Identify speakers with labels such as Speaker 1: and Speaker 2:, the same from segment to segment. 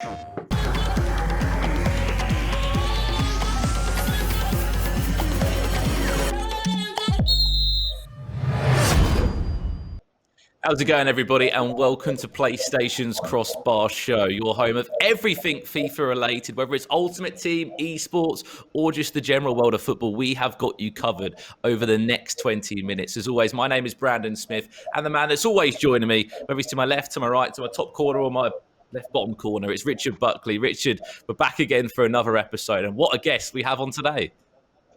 Speaker 1: How's it going, everybody, and welcome to PlayStation's CrossBAR show, your home of everything FIFA related, whether it's Ultimate Team, Esports, or just the general world of football. We have got you covered over the next 20 minutes. As always, my name is Brandon Smith, and the man that's always joining me, whether it's to my left, to my right, to my top corner, or my left bottom corner, it's Richard Buckley. Richard, we're back again for another episode, and what a guest we have on today.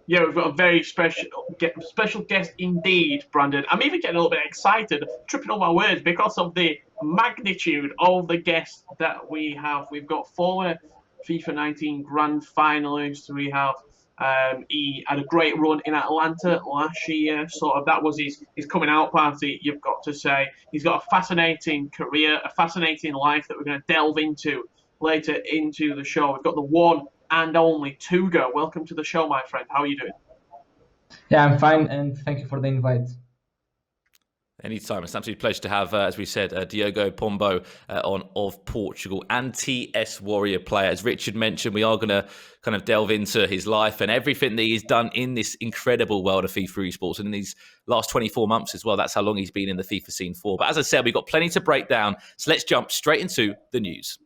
Speaker 2: Yeah, we've got a very special guest indeed, Brandon. I'm even getting a little bit excited, tripping on my words, because of the magnitude of the guest that we have. We've got former FIFA 19 grand finalists. We have he had a great run in Atlanta last year. That was his coming out party, you've got to say. He's got a fascinating career, a fascinating life that we're going to delve into later into the show. We've got the one and only Tuga. Welcome to the show, my friend. How are you doing?
Speaker 3: Yeah, I'm fine, and thank you for the invite.
Speaker 1: Anytime. It's an absolute pleasure to have, as we said, Diogo Pombo on of Portugal and TS Warrior player. As Richard mentioned, we are going to kind of delve into his life and everything that he's done in this incredible world of FIFA esports and in these last 24 months as well. That's how long he's been in the FIFA scene for. But as I said, we've got plenty to break down. So let's jump straight into the news.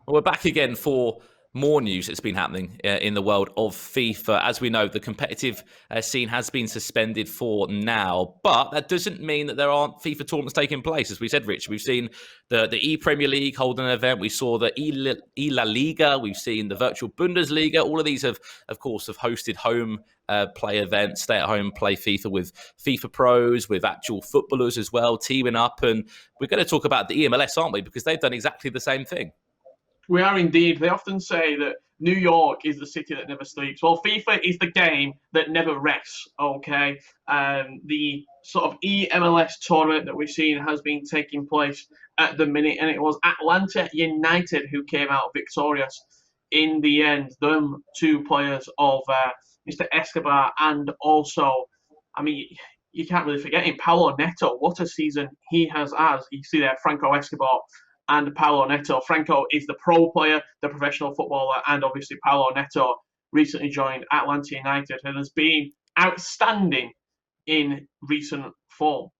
Speaker 1: We're back again for more news that's been happening in the world of FIFA. As we know, the competitive scene has been suspended for now, but that doesn't mean that there aren't FIFA tournaments taking place. As we said, Rich, we've seen the E-Premier League holding an event. We saw the E-La Liga. We've seen the virtual Bundesliga. All of these have, of course, hosted home play events, stay at home, play FIFA with FIFA pros, with actual footballers as well, teaming up. And we're going to talk about the EMLS, aren't we? Because they've done exactly the same thing.
Speaker 2: We are indeed. They often say that New York is the city that never sleeps. Well, FIFA is the game that never rests, okay? The sort of EMLS tournament that we've seen has been taking place at the minute, and it was Atlanta United who came out victorious in the end. Them two players of Mr. Escobar and also, I mean, you can't really forget him, Paulo Neto. What a season he has had. You see there, Franco Escobar and Paulo Neto. Franco is the pro player, the professional footballer, and obviously Paulo Neto recently joined Atlanta United and has been outstanding in recent form.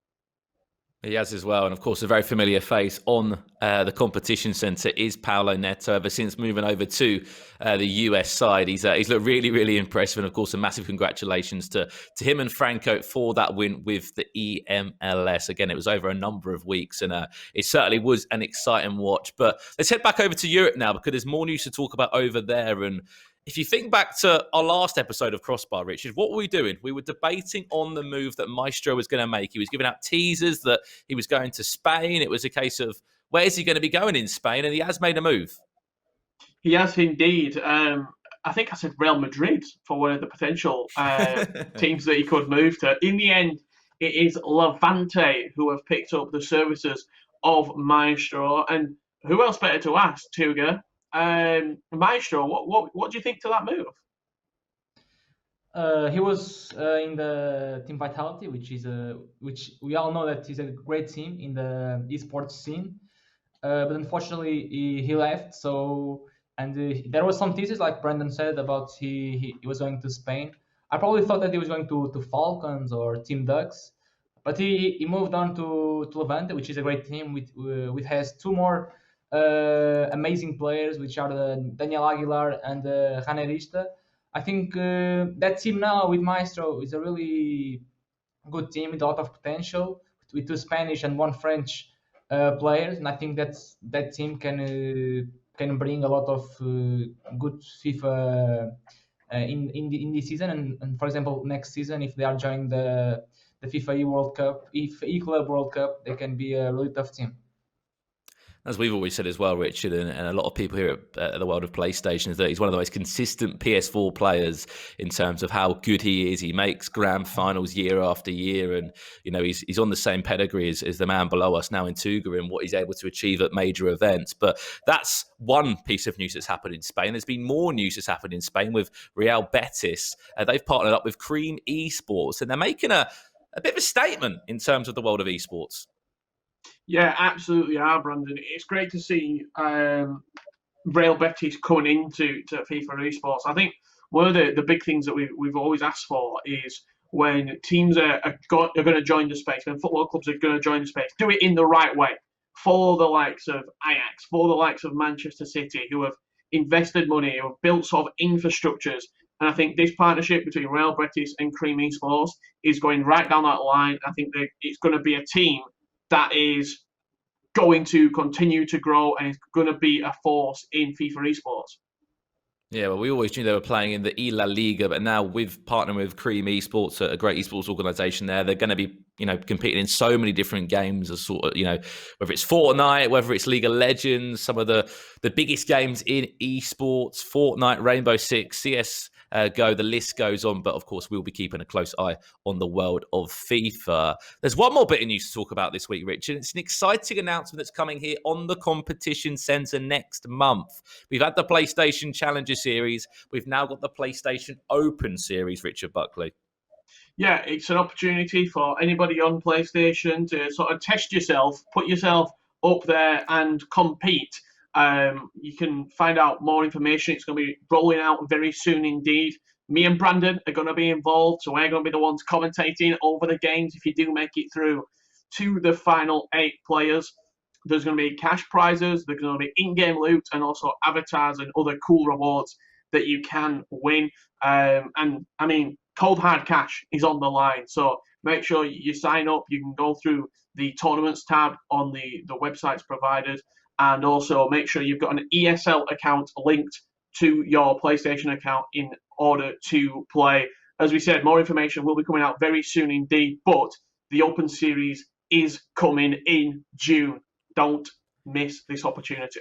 Speaker 1: He has as well, and of course a very familiar face on the competition centre is Paulo Neto. Ever since moving over to the US side, he's looked really, really impressive, and of course a massive congratulations to him and Franco for that win with the EMLS. Again, it was over a number of weeks, and it certainly was an exciting watch. But let's head back over to Europe now, because there's more news to talk about over there. And if you think back to our last episode of CrossBAR, Richard, what were we doing? We were debating on the move that Maestro was going to make. He was giving out teasers that he was going to Spain. It was a case of, where's he going to be going in Spain? And he has made a move.
Speaker 2: He has indeed. I think I said Real Madrid for one of the potential teams that he could move to. In the end, it is Levante who have picked up the services of Maestro. And who else better to ask, Tuga? Maestro, what do you think to that move?
Speaker 3: He was in the Team Vitality, which we all know that is a great team in the esports scene. But unfortunately, he left. There was some teasers, like Brandon said, about he was going to Spain. I probably thought that he was going to Falcons or Team Ducks, but he moved on to Levante, which is a great team which has two more amazing players, which are the Daniel Aguilar and Ranerista. I think that team now with Maestro is a really good team with a lot of potential, with two Spanish and one French players, and I think that team can bring a lot of good FIFA in this season, and for example next season, if they are joining the FIFA World Cup, E-Club World Cup, they can be a really tough team.
Speaker 1: As we've always said as well, Richard, and a lot of people here at the world of PlayStation, is that he's one of the most consistent PS4 players in terms of how good he is. He makes grand finals year after year, and you know he's on the same pedigree as the man below us now in Tuga and what he's able to achieve at major events. But that's one piece of news that's happened in Spain. There's been more news that's happened in Spain with Real Betis. They've partnered up with Cream Esports, and they're making a a bit of a statement in terms of the world of esports.
Speaker 2: Yeah, absolutely are, Brandon. It's great to see Real Betis coming into FIFA esports. I think one of the big things that we've always asked for is when teams are going to join the space, when football clubs are going to join the space, do it in the right way. Follow the likes of Ajax, follow the likes of Manchester City, who have invested money, who have built sort of infrastructures. And I think this partnership between Real Betis and Cream Esports is going right down that line. I think that it's going to be a team that is going to continue to grow and is going to be a force in FIFA esports.
Speaker 1: Yeah, well, we always knew they were playing in the La Liga, but now with partnering with Cream Esports, a great esports organisation there, they're going to be, competing in so many different games, as sort of, whether it's Fortnite, whether it's League of Legends, some of the biggest games in esports, Fortnite, Rainbow Six, CS. Go. The list goes on, but of course, we'll be keeping a close eye on the world of FIFA. There's one more bit of news to talk about this week, Richard. It's an exciting announcement that's coming here on the Competition Centre next month. We've had the PlayStation Challenger Series. We've now got the PlayStation Open Series, Richard Buckley.
Speaker 2: Yeah, it's an opportunity for anybody on PlayStation to sort of test yourself, put yourself up there and compete. You can find out more information. It's going to be rolling out very soon indeed. Me and Brandon are going to be involved, so we're going to be the ones commentating over the games if you do make it through to the final 8 players. There's going to be cash prizes, there's going to be in-game loot, and also avatars and other cool rewards that you can win. And I mean, cold hard cash is on the line, so make sure you sign up. You can go through the tournaments tab on the websites provided, and also make sure you've got an ESL account linked to your PlayStation account in order to play. As we said, more information will be coming out very soon indeed, but the Open Series is coming in June. Don't miss this opportunity.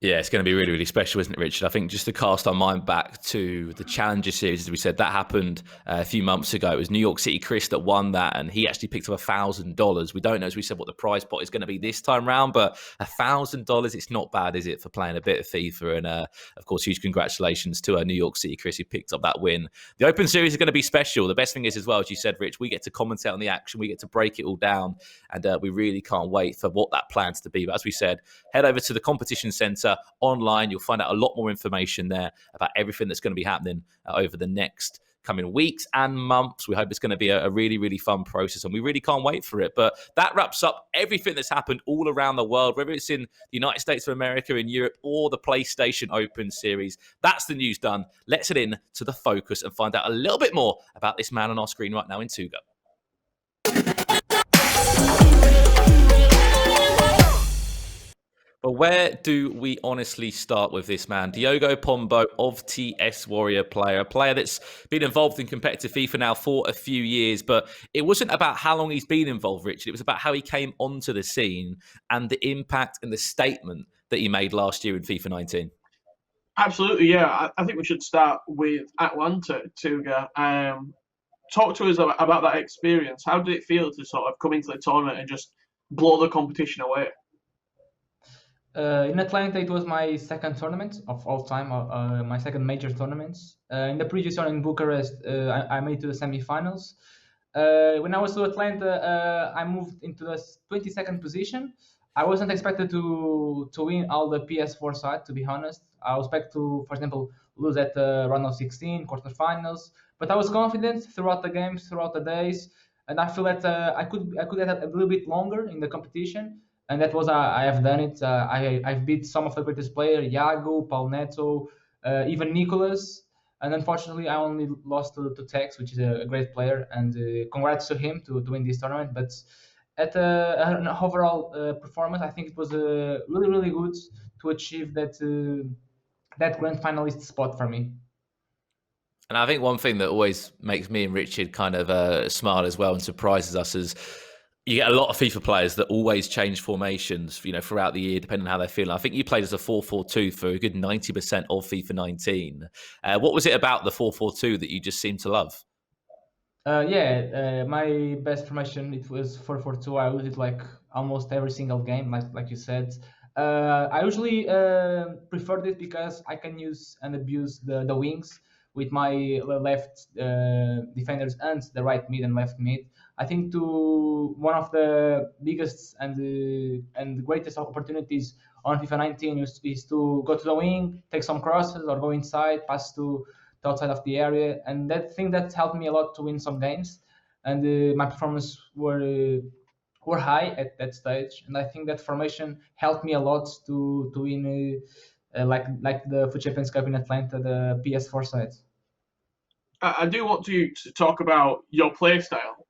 Speaker 1: Yeah, it's going to be really, really special, isn't it, Richard? I think just to cast our mind back to the Challenger Series, as we said, that happened a few months ago. It was New York City Chris that won that, and he actually picked up $1,000. We don't know, as we said, what the prize pot is going to be this time round, but $1,000, it's not bad, is it, for playing a bit of FIFA? And, of course, huge congratulations to New York City Chris who picked up that win. The Open Series is going to be special. The best thing is, as well, as you said, Rich, we get to commentate on the action. We get to break it all down, and we really can't wait for what that plans to be. But as we said, head over to the Competition Centre online. You'll find out a lot more information there about everything that's going to be happening over the next coming weeks and months. We hope it's going to be a really, really fun process, and we really can't wait for it. But that wraps up everything that's happened all around the world, whether it's in the United States of America, in Europe, or the PlayStation Open Series. That's the news done. Let's head in to the focus and find out a little bit more about this man on our screen right now in Tuga. But where do we honestly start with this man? Diogo Pombo of TS Warrior player, a player that's been involved in competitive FIFA now for a few years, but it wasn't about how long he's been involved, Richard. It was about how he came onto the scene and the impact and the statement that he made last year in FIFA 19.
Speaker 2: Absolutely, yeah. I think we should start with Atlanta, Tuga. Talk to us about that experience. How did it feel to sort of come into the tournament and just blow the competition away?
Speaker 3: In Atlanta, it was my second tournament of all time, my second major tournament. In the previous one in Bucharest, I made it to the semifinals. When I was to Atlanta, I moved into the 22nd position. I wasn't expected to win all the PS4 side, to be honest. I was expected to, for example, lose at the round of 16, quarterfinals. But I was confident throughout the games, throughout the days, and I feel that I could have a little bit longer in the competition. And that was I have done it. I've beat some of the greatest players, Iago, Paul Neto, even Nicolas. And unfortunately, I only lost to Tex, which is a great player. And congrats to him to win this tournament. But at an overall performance, I think it was really, really good to achieve that grand finalist spot for me.
Speaker 1: And I think one thing that always makes me and Richard kind of smile as well and surprises us is you get a lot of FIFA players that always change formations, throughout the year, depending on how they're feeling. I think you played as a 4-4-2 for a good 90% of FIFA 19. What was it about the 4-4-2 that you just seemed to love?
Speaker 3: My best formation, it was 4-4-2. I used it like almost every single game, like you said. I usually preferred it because I can use and abuse the wings, with my left defenders and the right mid and left mid. I think to one of the biggest and greatest opportunities on FIFA 19 is to go to the wing, take some crosses, or go inside, pass to the outside of the area, and that thing that helped me a lot to win some games. And my performance were high at that stage, and I think that formation helped me a lot to win like the Foot Champions Cup in Atlanta, the PS4 side.
Speaker 2: I do want to talk about your play style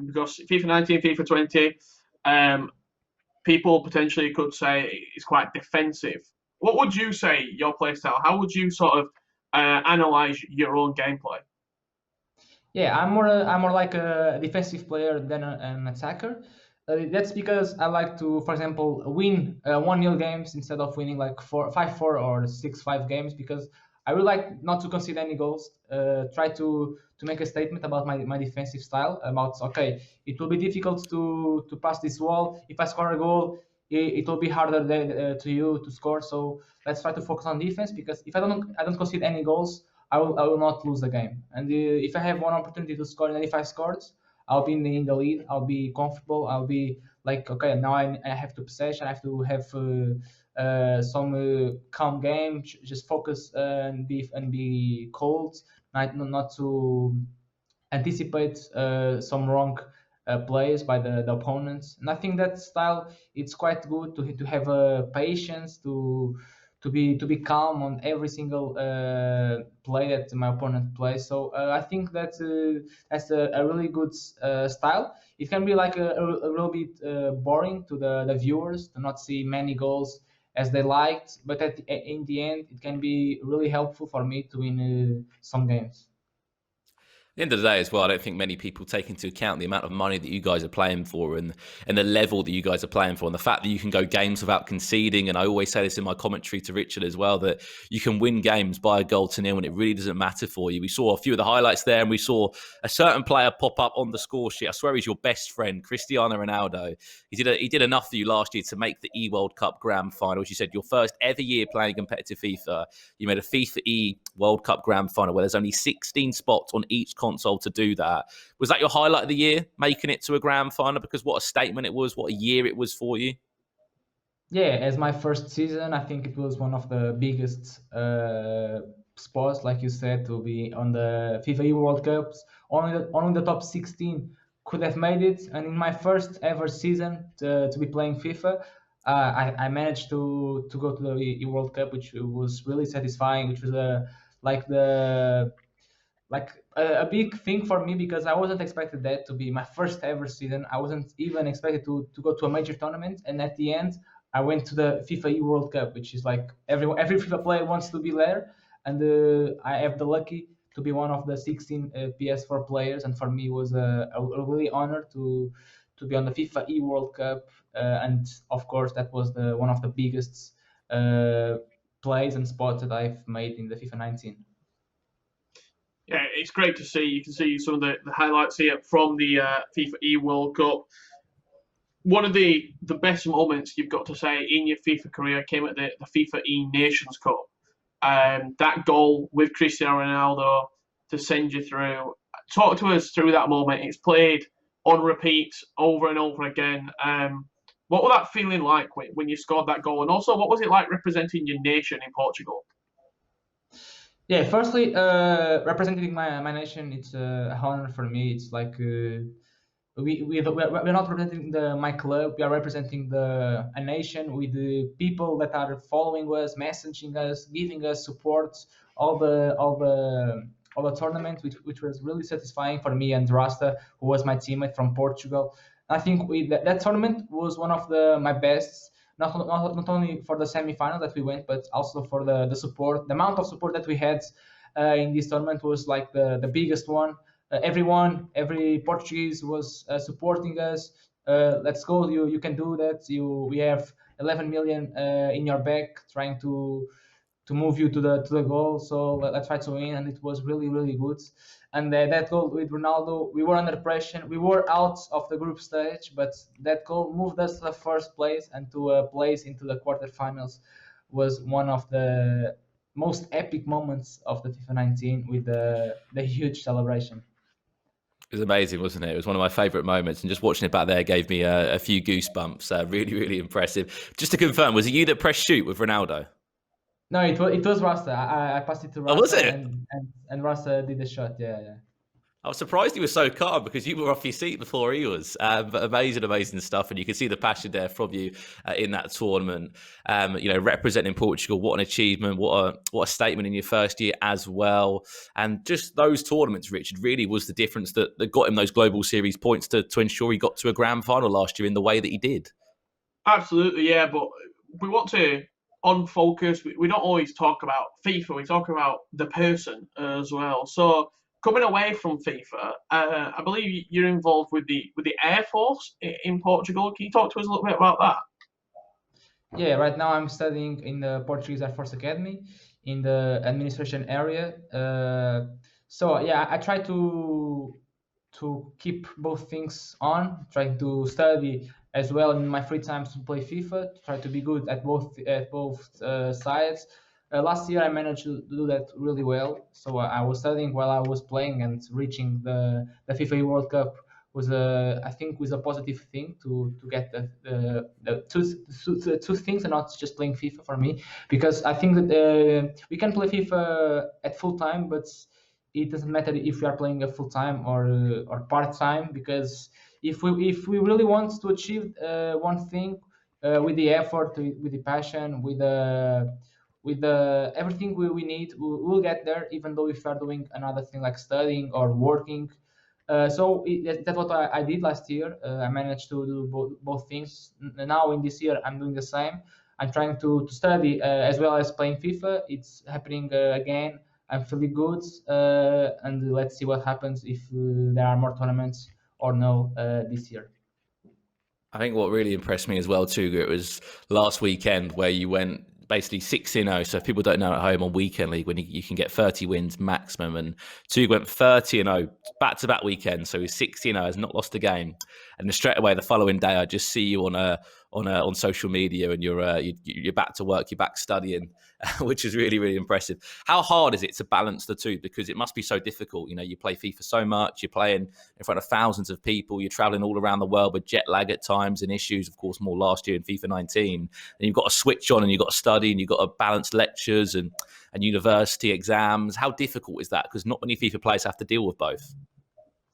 Speaker 2: because FIFA 19, FIFA 20, people potentially could say it's quite defensive. What would you say your play style? How would you sort of analyze your own gameplay?
Speaker 3: Yeah, I'm more like a defensive player than an attacker. That's because I like to, for example, win 1-0 games instead of winning like 5-4 or 6-5 games, because I really like not to concede any goals. Try to make a statement about my defensive style. About, okay, it will be difficult to pass this wall. If I score a goal, it will be harder to you to score. So let's try to focus on defense, because if I don't concede any goals, I will not lose the game. And if I have one opportunity to score, and if I scored, I'll be in the lead. I'll be comfortable. I'll be like, okay, now I have to possession. I have to have some calm game. Just focus and be cold. Not to anticipate some wrong plays by the opponents. And I think that style, it's quite good to have patience to be calm on every single play that my opponent plays. So I think that's a really good style. It can be like a little bit boring to the viewers to not see many goals as they liked, but in the end, it can be really helpful for me to win some games.
Speaker 1: The end of the day as well, I don't think many people take into account the amount of money that you guys are playing for and the level that you guys are playing for, and the fact that you can go games without conceding. And I always say this in my commentary to Richard as well, that you can win games by a goal to nil and it really doesn't matter for you. We saw a few of the highlights there, and we saw a certain player pop up on the score sheet. I swear he's your best friend, Cristiano Ronaldo. He did enough for you last year to make the E-World Cup Grand Final. As you said, your first ever year playing competitive FIFA. You made a FIFA E World Cup Grand Final where there's only 16 spots on each console to do that. Was that your highlight of the year, making it to a Grand Final? Because what a statement it was, what a year it was for you.
Speaker 3: Yeah, as my first season, I think it was one of the biggest spots, like you said, to be on the FIFA World Cups. Only the top 16 could have made it, and in my first ever season to be playing FIFA, I managed to go to the World Cup, which was really satisfying. Which was a big thing for me, because I wasn't expected that to be my first ever season. I wasn't even expected to go to a major tournament, and at the end, I went to the FIFA World Cup, which is like every FIFA player wants to be there, and I have the lucky to be one of the 16 PS4 players, and for me it was a really honor to be on the FIFA World Cup, and of course that was one of the biggest plays and spots that I've made in the FIFA 19.
Speaker 2: Yeah, it's great to see. You can see some of the highlights here from the FIFA World Cup. One of the best moments you've got to say in your FIFA career came at the FIFA Nations Cup. That goal with Cristiano Ronaldo to send you through. Talk to us through that moment. It's played on repeat over and over again. What was that feeling like when you scored that goal? And also, what was it like representing your nation in Portugal?
Speaker 3: Yeah, firstly, representing my nation, it's an honor for me. It's like we're not representing my club. We are representing a nation with the people that are following us, messaging us, giving us support. All the tournament, which was really satisfying for me and Rasta, who was my teammate from Portugal. I think that tournament was one of my best. Not only for the semi-final that we went, but also for the support. The amount of support that we had in this tournament was like the biggest one. Every Portuguese was supporting us. Let's go! You can do that. We have 11 million in your back, trying to move you to the goal. So let's try to win, and it was really really good. And that goal with Ronaldo, we were under pressure. We were out of the group stage, but that goal moved us to the first place, and to a place into the quarterfinals was one of the most epic moments of the FIFA 19 with the huge celebration.
Speaker 1: It was amazing, wasn't it? It was one of my favourite moments, and just watching it back there gave me a few goosebumps. Really, really impressive. Just to confirm, was it you that pressed shoot with Ronaldo?
Speaker 3: No, it was Rasta. I passed it to
Speaker 1: Oh, was
Speaker 3: Rasta,
Speaker 1: it?
Speaker 3: and Rasta did the shot. Yeah.
Speaker 1: I was surprised he was so calm because you were off your seat before he was. But amazing, amazing stuff, and you can see the passion there from you in that tournament. Representing Portugal, what an achievement! What a statement in your first year as well. And just those tournaments, Richard, really was the difference that got him those global series points to ensure he got to a grand final last year in the way that he did.
Speaker 2: Absolutely, yeah. But we want to on focus. We don't always talk about FIFA. We talk about the person as well. So coming away from FIFA, I believe you're involved with the Air Force in Portugal. Can you talk to us a little bit about that?
Speaker 3: Yeah, right now I'm studying in the Portuguese Air Force Academy in the administration area. So yeah, I try to keep both things on, try to study as well in my free times to play FIFA, to try to be good at both sides. Last year I managed to do that really well. So I was studying while I was playing, and reaching the FIFA World Cup was I think was a positive thing to get the two things, and not just playing FIFA for me, because I think that we can play FIFA at full time, but it doesn't matter if we are playing a full time or part time, because if we really want to achieve one thing, with the effort, with the passion, with the everything we need, we'll get there, even though if we are doing another thing like studying or working. That's what I did last year. I managed to do both things. Now in this year, I'm doing the same. I'm trying to study as well as playing FIFA. It's happening again. I'm feeling good, and let's see what happens if there are more tournaments or no this year.
Speaker 1: I think what really impressed me as well, Tuga, it was last weekend where you went basically 6-0. So if people don't know at home, on weekend league, when you can get 30 wins maximum, and Tuga went 30-0 back-to-back weekends. So he's 6-0, has not lost a game. And then straight away the following day, I just see you on social media, and you're back to work, you're back studying, which is really, really impressive. How hard is it to balance the two? Because it must be so difficult. You play FIFA so much, you're playing in front of thousands of people, you're traveling all around the world with jet lag at times and issues, of course, more last year in FIFA 19. And you've got to switch on, and you've got to study, and you've got to balance lectures and university exams. How difficult is that? Because not many FIFA players have to deal with both.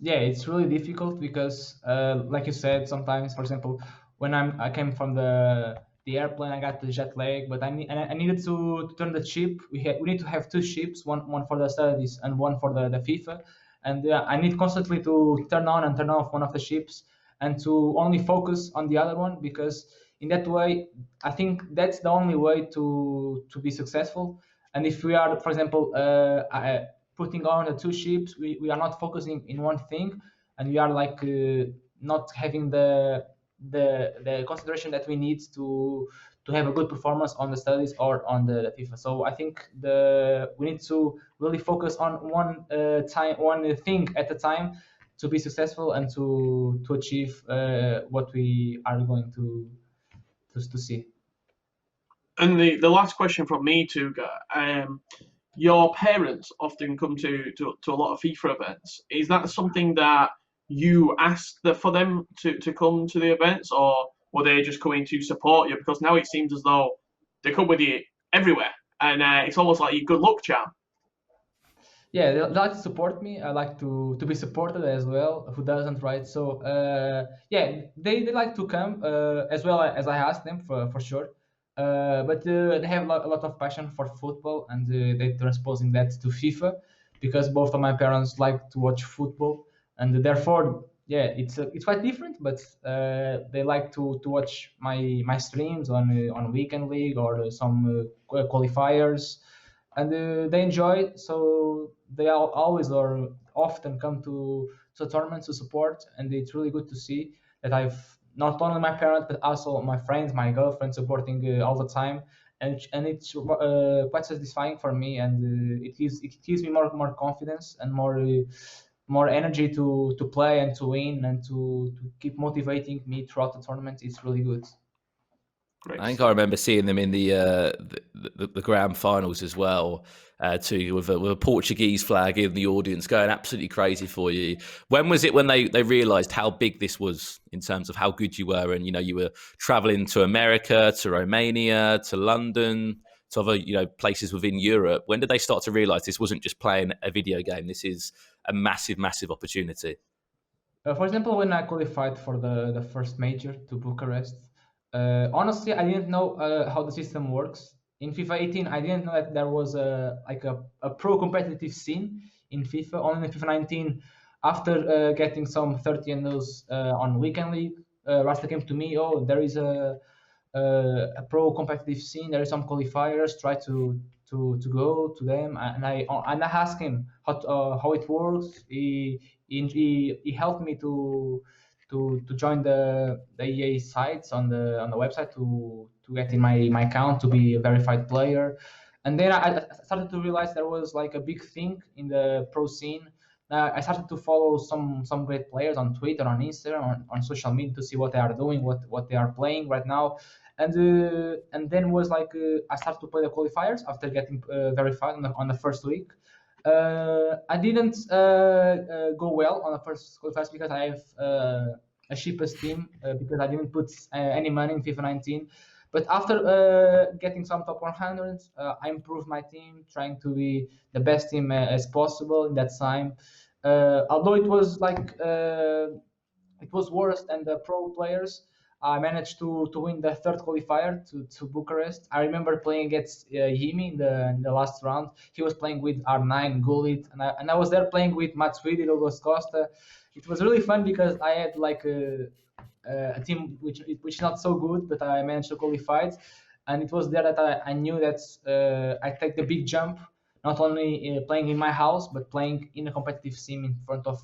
Speaker 3: Yeah, it's really difficult because, like you said, sometimes, for example, when I came from the airplane, I got the jet lag, but I needed to turn the ship. We need to have two ships, one for the studies and one for the FIFA, and I need constantly to turn on and turn off one of the ships, and to only focus on the other one, because in that way, I think that's the only way to be successful. And if we are, for example, putting on the two ships, we are not focusing in one thing, and we are like not having the consideration that we need to have a good performance on the studies or on the FIFA. So I think we need to really focus on one thing at a time, to be successful and to achieve what we are going to see.
Speaker 2: And the last question from me, Tuga, your parents often come to a lot of FIFA events. Is that something that you asked for them to come to the events, or were they just coming to support you? Because now it seems as though they come with you everywhere, and it's almost like your good luck charm.
Speaker 3: Yeah, they like to support me. I like to be supported as well. Who doesn't, right? So yeah, they like to come as well as I ask them for sure. But they have a lot of passion for football, and they transposing that to FIFA, because both of my parents like to watch football, and therefore, yeah, it's quite different. But they like to watch my streams on Weekend League or some qualifiers, and they enjoy it. So they always or often come to tournaments to support, and it's really good to see that I've not only my parents but also my friends, my girlfriend supporting all the time, and it's quite satisfying for me, and it gives me more confidence and more energy to play and to win and to keep motivating me throughout the tournament. It's really good.
Speaker 2: Great
Speaker 1: I think I
Speaker 2: stuff.
Speaker 1: remember seeing them in the grand finals as well, too, with a Portuguese flag in the audience, going absolutely crazy for you. When was it when they realised how big this was in terms of how good you were, and you were travelling to America, to Romania, to London, to other places within Europe? When did they start to realise this wasn't just playing a video game? This is a massive, massive opportunity.
Speaker 3: For example, when I qualified for the first major to Bucharest, honestly, I didn't know how the system works. In FIFA 18, I didn't know that there was a pro competitive scene in FIFA. Only in FIFA 19, after getting some 30 and those on weekend league, Rasta came to me. Oh, there is a pro competitive scene. There is some qualifiers. Try to go to them, and I asked him how it works. He helped me to join the EA sites on the website to get in my account to be a verified player. And then I started to realize there was like a big thing in the pro scene. I started to follow some great players on Twitter, on Instagram, on social media to see what they are doing, what they are playing right now. And then was like I started to play the qualifiers after getting verified on the first week. I didn't go well on the first qualifiers because I have a cheapest team because I didn't put any money in FIFA 19. But after getting some top 100, I improved my team, trying to be the best team as possible in that time. Although it was like it was worse than the pro players. I managed to win the third qualifier to Bucharest. I remember playing against Yimi in the last round. He was playing with R9, Gullit, and I was there playing with Matuidi, Logos Costa. It was really fun because I had like a team which is not so good, but I managed to qualify it. And it was there that I knew that I take the big jump, not only playing in my house, but playing in a competitive scene in front of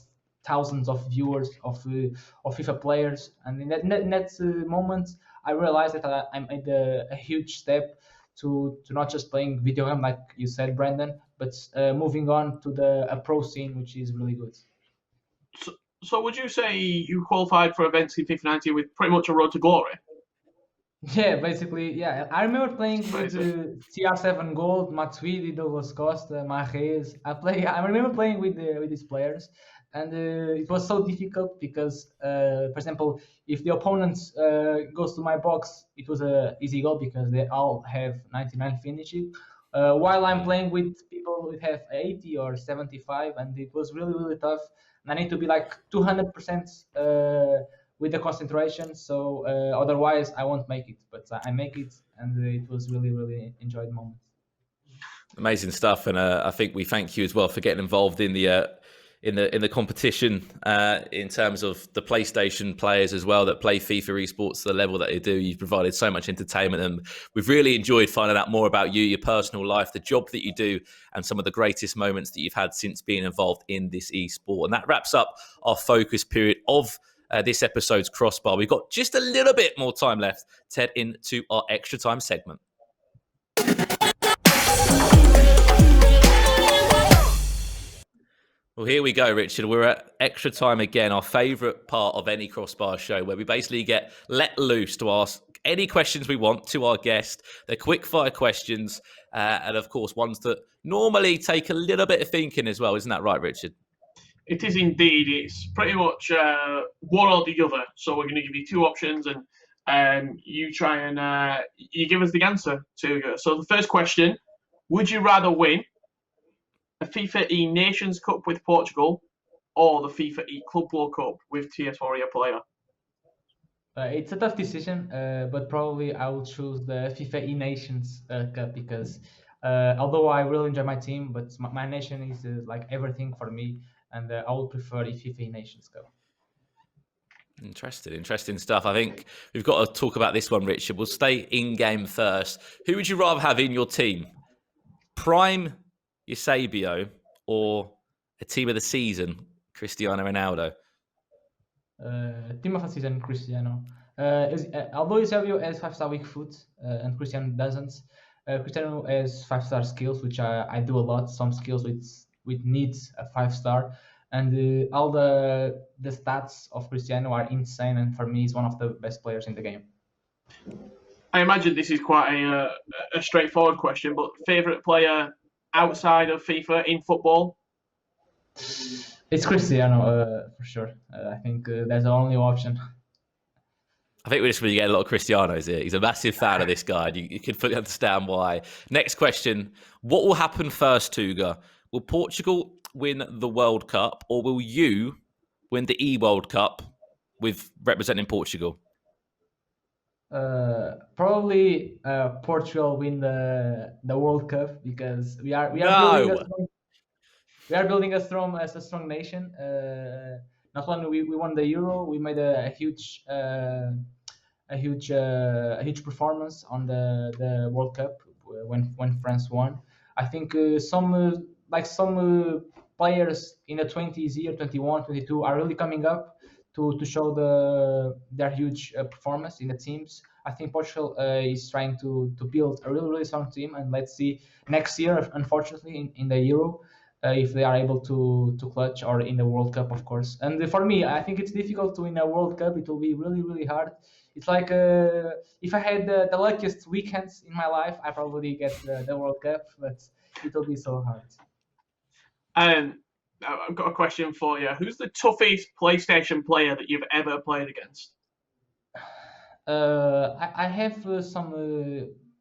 Speaker 3: thousands of viewers of FIFA players. And in that moment, I realized that I made a huge step to not just playing video game like you said, Brandon, but moving on to a pro scene, which is really good.
Speaker 2: So would you say you qualified for events in FIFA 19 with pretty much a road to glory?
Speaker 3: Yeah, basically, yeah. I remember playing with
Speaker 2: Crazy.
Speaker 3: CR7 Gold, Matuidi, Douglas Costa, Marrez. I remember playing with these players, and it was so difficult because, for example, if the opponent goes to my box, it was a easy goal because they all have 99 finishing. While I'm playing with people who have 80 or 75, and it was really really tough. And I need to be like 200% with the concentration. So otherwise, I won't make it. But I make it, and it was really, really enjoyed moment.
Speaker 1: Amazing stuff, and I think we thank you as well for getting involved in the competition in terms of the PlayStation players as well that play FIFA esports to the level that they do. You've provided so much entertainment, and we've really enjoyed finding out more about you, your personal life, the job that you do, and some of the greatest moments that you've had since being involved in this esport. And that wraps up our focus period of this episode's Crossbar. We've got just a little bit more time left to head into our extra time segment. Well, here we go, Richard. We're at extra time again, our favourite part of any Crossbar show, where we basically get let loose to ask any questions we want to our guest. They're quick-fire questions, and of course, ones that normally take a little bit of thinking as well. Isn't that right, Richard?
Speaker 2: It is indeed. It's pretty much one or the other. So we're going to give you two options, and you try and you give us the answer, Tuga. So the first question: would you rather win a FIFA E Nations Cup with Portugal or the FIFA E Club World Cup with TS4 player?
Speaker 3: It's a tough decision, but probably I will choose the FIFA E Nations Cup because although I really enjoy my team, but my nation is like everything for me, and I would prefer the FIFA E Nations Cup.
Speaker 1: Interesting stuff. I think we've got to talk about this one, Richard. We'll stay in-game first. Who would you rather have in your team? Prime Eusebio or a team of the season, Cristiano Ronaldo?
Speaker 3: Team of the season, Cristiano. Although Eusebio has 5-star weak foot and Cristiano doesn't, Cristiano has 5-star skills, which I do a lot. Some skills which needs a 5-star, and all the stats of Cristiano are insane. And for me, he's one of the best players in the game.
Speaker 2: I imagine this is quite a straightforward question, but favourite player outside of FIFA in football?
Speaker 3: It's Cristiano for sure. I think that's the only option.
Speaker 1: I think we're just going to get a lot of Cristianos here. He's a massive fan of this guy. And you can fully understand why. Next question. What will happen first, Tuga? Will Portugal win the World Cup, or will you win the E-World Cup with representing Portugal?
Speaker 3: Probably Portugal win the World Cup because
Speaker 1: No.
Speaker 3: we are building a strong nation. Not only we won the Euro, we made a huge performance on the World Cup when France won. I think some players in the 20s year 21, 22 are really coming up to show their huge performance in the teams. I think Portugal is trying to build a really strong team, and let's see next year, unfortunately, in the Euro, if they are able to clutch, or in the World Cup, of course. And for me, I think it's difficult to win a World Cup. It will be really hard. It's like if I had the luckiest weekends in my life, I probably get the World Cup, but it will be so hard.
Speaker 2: I've got a question for you. Who's the toughest PlayStation player that you've ever played against?
Speaker 3: I have some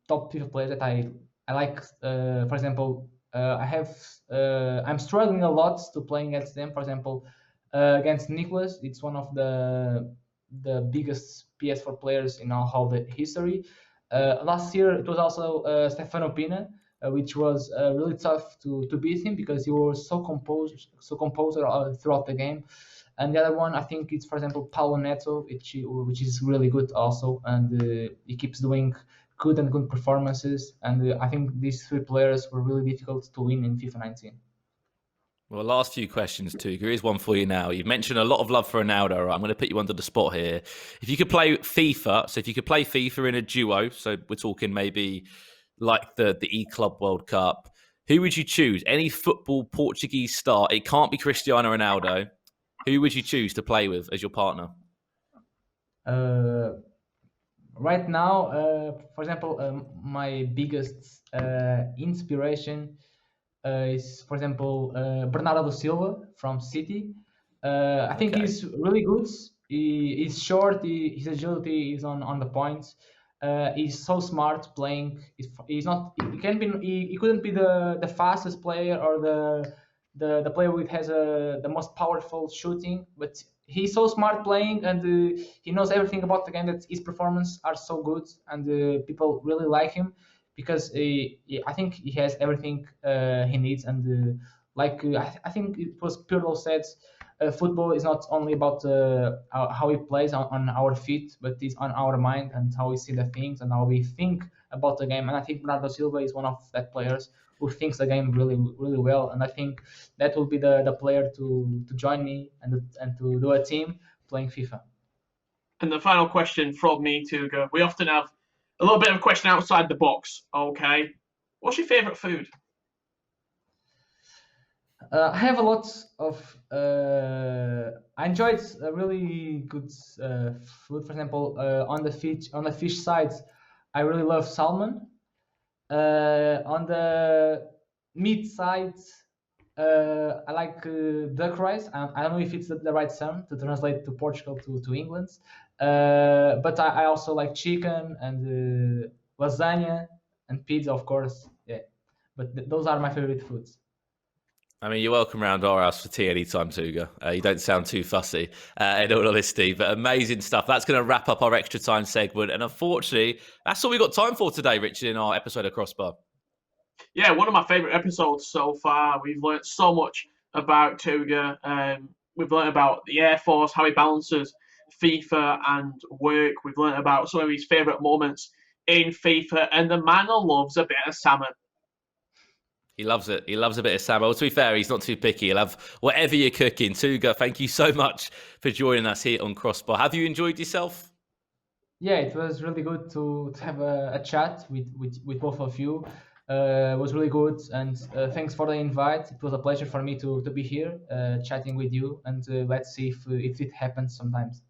Speaker 3: top FIFA players that I like. For example, I'm struggling a lot to playing against them. For example, against Nicholas, it's one of the biggest PS4 players in all the history. Last year it was also Stefano Pina, which was really tough to beat him because he was so composed throughout the game. And the other one, I think it's, for example, Paulo Neto, which is really good also, and he keeps doing good performances. And I think these three players were really difficult to win in FIFA 19.
Speaker 1: Well, last few questions, too. Here is one for you now. You've mentioned a lot of love for Ronaldo. I'm going to put you under the spot here. If you could play FIFA, so if you could play FIFA in a duo, so we're talking maybe like the E-Club World Cup, who would you choose? Any football Portuguese star? It can't be Cristiano Ronaldo. Who would you choose to play with as your partner?
Speaker 3: Right now, for example, my biggest inspiration is, for example, Bernardo Silva from City. I think he's really good. He's short. His agility is on the points. He's so smart playing. He's not. He couldn't be the fastest player or the player who has the most powerful shooting, but he's so smart playing, and he knows everything about the game, that his performance are so good, and people really like him because I think he has everything he needs. And I think it was Pirlo said, football is not only about how he plays on our feet, but it's on our mind and how we see the things and how we think about the game. And I think Bernardo Silva is one of that players who thinks the game really well. And I think that will be the player to join me and to do a team playing FIFA.
Speaker 2: And the final question from me, Tuga. We often have a little bit of a question outside the box. Okay, what's your favourite food?
Speaker 3: I have a lot of. I enjoyed a really good food. For example, on the fish side, I really love salmon. On the meat side, I like duck rice. I don't know if it's the right term to translate to Portugal to England, but I also like chicken and lasagna and pizza, of course. Yeah, but those are my favorite foods.
Speaker 1: I mean, you're welcome around our house for tea anytime, Tuga. You don't sound too fussy, in all honesty, but amazing stuff. That's going to wrap up our extra time segment. And unfortunately, that's all we've got time for today, Richard, in our episode of CROSSBAR.
Speaker 2: Yeah, one of my favourite episodes so far. We've learned so much about Tuga. We've learned about the Air Force, how he balances FIFA and work. We've learned about some of his favourite moments in FIFA, and the man loves a bit of salmon.
Speaker 1: He loves it. He loves a bit of salmon. Well, to be fair, he's not too picky. He'll have whatever you're cooking. Tuga, thank you so much for joining us here on CROSSBAR. Have you enjoyed yourself?
Speaker 3: Yeah, it was really good to have a chat with both of you. It was really good, and thanks for the invite. It was a pleasure for me to be here chatting with you, and let's see if it happens sometimes.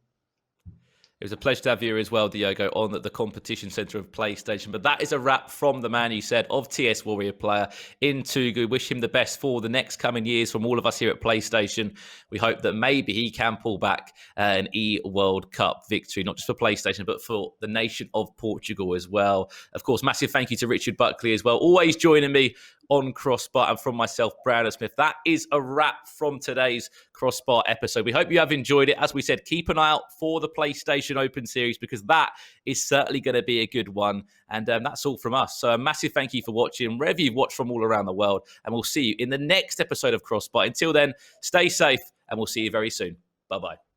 Speaker 1: It was a pleasure to have you as well, Diogo, on the competition centre of PlayStation. But that is a wrap from the man you said of TS Warrior player in Tuga. Wish him the best for the next coming years from all of us here at PlayStation. We hope that maybe he can pull back an E-World Cup victory, not just for PlayStation, but for the nation of Portugal as well. Of course, massive thank you to Richard Buckley as well, always joining me on Crossbar, and from myself, Brandon Smith. That is a wrap from today's Crossbar episode. We hope you have enjoyed it. As we said, keep an eye out for the PlayStation Open Series, because that is certainly going to be a good one. And that's all from us. So a massive thank you for watching, wherever you've watched from all around the world. And we'll see you in the next episode of Crossbar. Until then, stay safe, and we'll see you very soon. Bye-bye.